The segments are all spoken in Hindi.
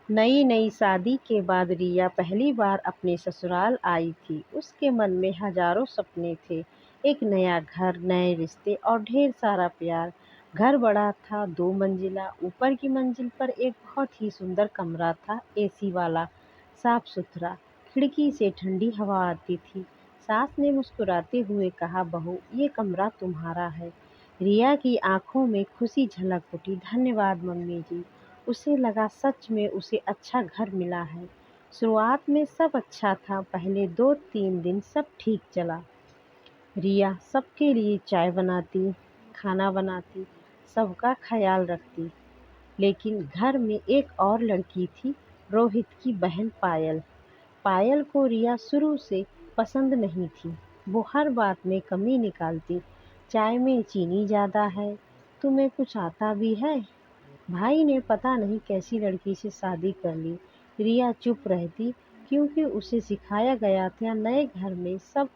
नई नई शादी के बाद रिया पहली बार अपने ससुराल आई थी। उसके मन में हजारों सपने थे। एक नया घर, नए रिश्ते और ढेर सारा प्यार। घर बड़ा था, 2 मंजिला। ऊपर की मंजिल पर एक बहुत ही सुंदर कमरा था, एसी वाला, साफ सुथरा। खिड़की से ठंडी हवा आती थी। सास ने मुस्कुराते हुए कहा, बहू, ये कमरा तुम्हारा है। रिया की आंखों में खुशी झलक उठी। धन्यवाद मम्मी जी। उसे लगा सच में उसे अच्छा घर मिला है। शुरुआत में सब अच्छा था। पहले 2-3 दिन सब ठीक चला। रिया सबके लिए चाय बनाती, खाना बनाती, सबका ख्याल रखती। लेकिन घर में एक और लड़की थी, रोहित की बहन पायल। पायल को रिया शुरू से पसंद नहीं थी। वो हर बात में कमी निकालती। चाय में चीनी ज़्यादा है, तुम्हें कुछ आता भी है? भाई ने पता नहीं कैसी लड़की से शादी कर ली। रिया चुप रहती, क्योंकि उसे सिखाया गया था नए घर में सब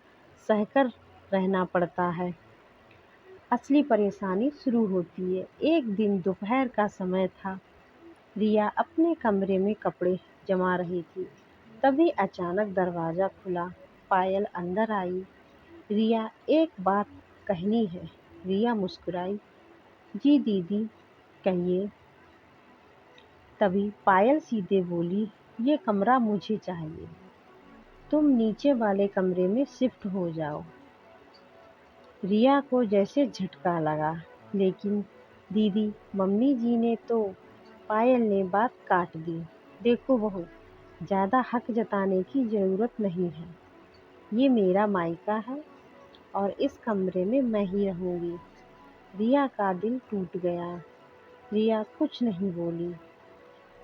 सहकर रहना पड़ता है। असली परेशानी शुरू होती है। एक दिन दोपहर का समय था। रिया अपने कमरे में कपड़े जमा रही थी। तभी अचानक दरवाज़ा खुला। पायल अंदर आई। रिया, एक बात कहनी है। रिया मुस्कुराई। जी दीदी, कहिए। तभी पायल सीधे बोली, ये कमरा मुझे चाहिए। तुम नीचे वाले कमरे में शिफ्ट हो जाओ। रिया को जैसे झटका लगा। लेकिन दीदी, मम्मी जी ने तो। पायल ने बात काट दी। देखो बहू, ज़्यादा हक जताने की ज़रूरत नहीं है। ये मेरा मायका है और इस कमरे में मैं ही रहूँगी। रिया का दिल टूट गया। रिया कुछ नहीं बोली।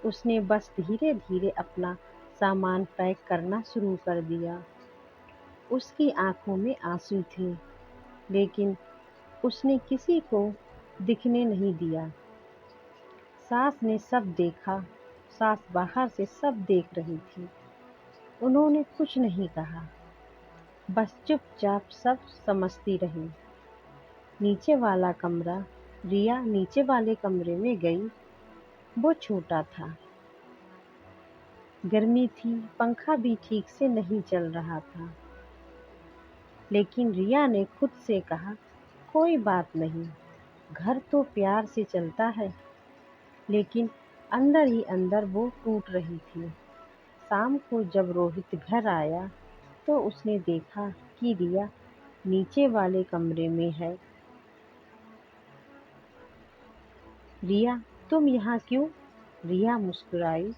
उसने बस धीरे धीरे अपना सामान पैक करना शुरू कर दिया। उसकी आंखों में आंसू थे, लेकिन उसने किसी को दिखने नहीं दिया। सास ने सब देखा। सास बाहर से सब देख रही थी। उन्होंने कुछ नहीं कहा, बस चुपचाप सब समझती रही। नीचे वाला कमरा। रिया नीचे वाले कमरे में गई। वो छोटा था, गर्मी थी, पंखा भी ठीक से नहीं चल रहा था। लेकिन रिया ने खुद से कहा, कोई बात नहीं, घर तो प्यार से चलता है। लेकिन अंदर ही अंदर वो टूट रही थी। शाम को जब रोहित घर आया तो उसने देखा कि रिया नीचे वाले कमरे में है। रिया, तुम यहाँ क्यों? रिया मुस्कुराई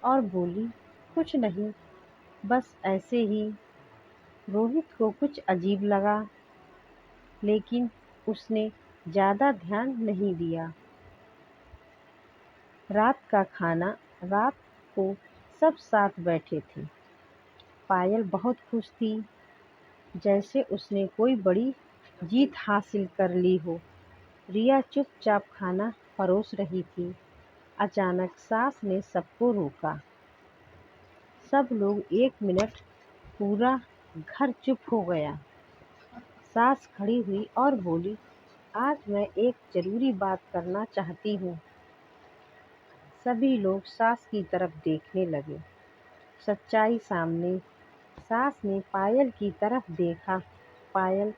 और बोली, कुछ नहीं, बस ऐसे ही। रोहित को कुछ अजीब लगा, लेकिन उसने ज़्यादा ध्यान नहीं दिया। रात का खाना। रात को सब साथ बैठे थे। पायल बहुत खुश थी, जैसे उसने कोई बड़ी जीत हासिल कर ली हो। रिया चुपचाप खाना परोस रही थी। अचानक सास ने सबको रोका। सब लोग 1 मिनट। पूरा घर चुप हो गया। सास खड़ी हुई और बोली, आज मैं एक जरूरी बात करना चाहती हूँ। सभी लोग सास की तरफ देखने लगे। सच्चाई सामने। सास ने पायल की तरफ देखा। पायल,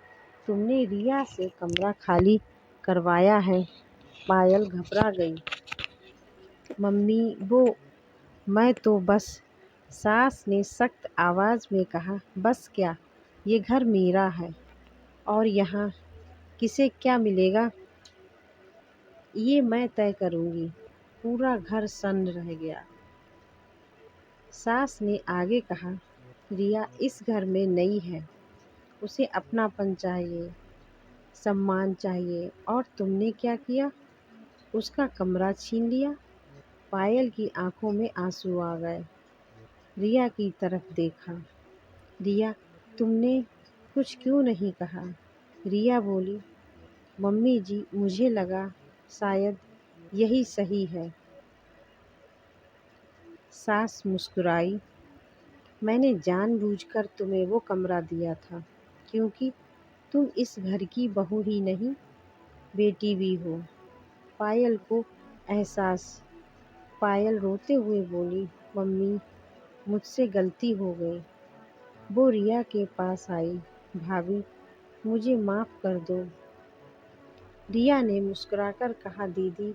तुमने रिया से कमरा खाली करवाया है। पायल घबरा गई। मम्मी, वो, मैं तो बस। सास ने सख्त आवाज़ में कहा, बस क्या? ये घर मेरा है और यहाँ किसे क्या मिलेगा, ये मैं तय करूँगी। पूरा घर सन्न रह गया। सास ने आगे कहा, रिया इस घर में नई है। उसे अपनापन चाहिए, सम्मान चाहिए। और तुमने क्या किया? उसका कमरा छीन लिया। पायल की आंखों में आंसू आ गए। रिया की तरफ देखा। रिया, तुमने कुछ क्यों नहीं कहा? रिया बोली, मम्मी जी, मुझे लगा शायद यही सही है। सास मुस्कुराई, मैंने जानबूझकर तुम्हें वो कमरा दिया था, क्योंकि तुम इस घर की बहू ही नहीं, बेटी भी हो। पायल को एहसास पायल रोते हुए बोली, मम्मी मुझसे गलती हो गई। वो रिया के पास आई, भाभी मुझे माफ़ कर दो। रिया ने मुस्कुराकर कहा, दीदी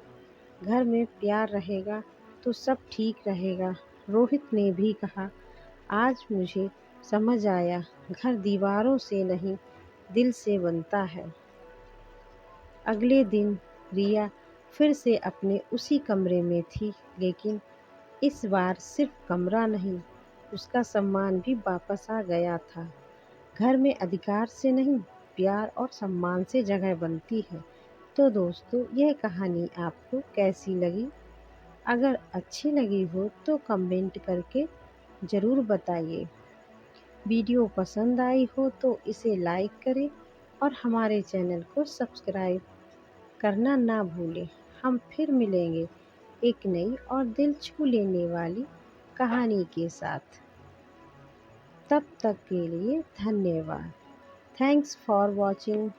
घर में प्यार रहेगा तो सब ठीक रहेगा। रोहित ने भी कहा, आज मुझे समझ आया, घर दीवारों से नहीं दिल से बनता है। अगले दिन रिया फिर से अपने उसी कमरे में थी, लेकिन इस बार सिर्फ कमरा नहीं, उसका सम्मान भी वापस आ गया था। घर में अधिकार से नहीं, प्यार और सम्मान से जगह बनती है। तो दोस्तों, यह कहानी आपको कैसी लगी? अगर अच्छी लगी हो तो कमेंट करके ज़रूर बताइए। वीडियो पसंद आई हो तो इसे लाइक करें और हमारे चैनल को सब्सक्राइब करना ना भूलें। हम फिर मिलेंगे एक नई और दिल छू लेने वाली कहानी के साथ। तब तक के लिए धन्यवाद। Thanks for watching.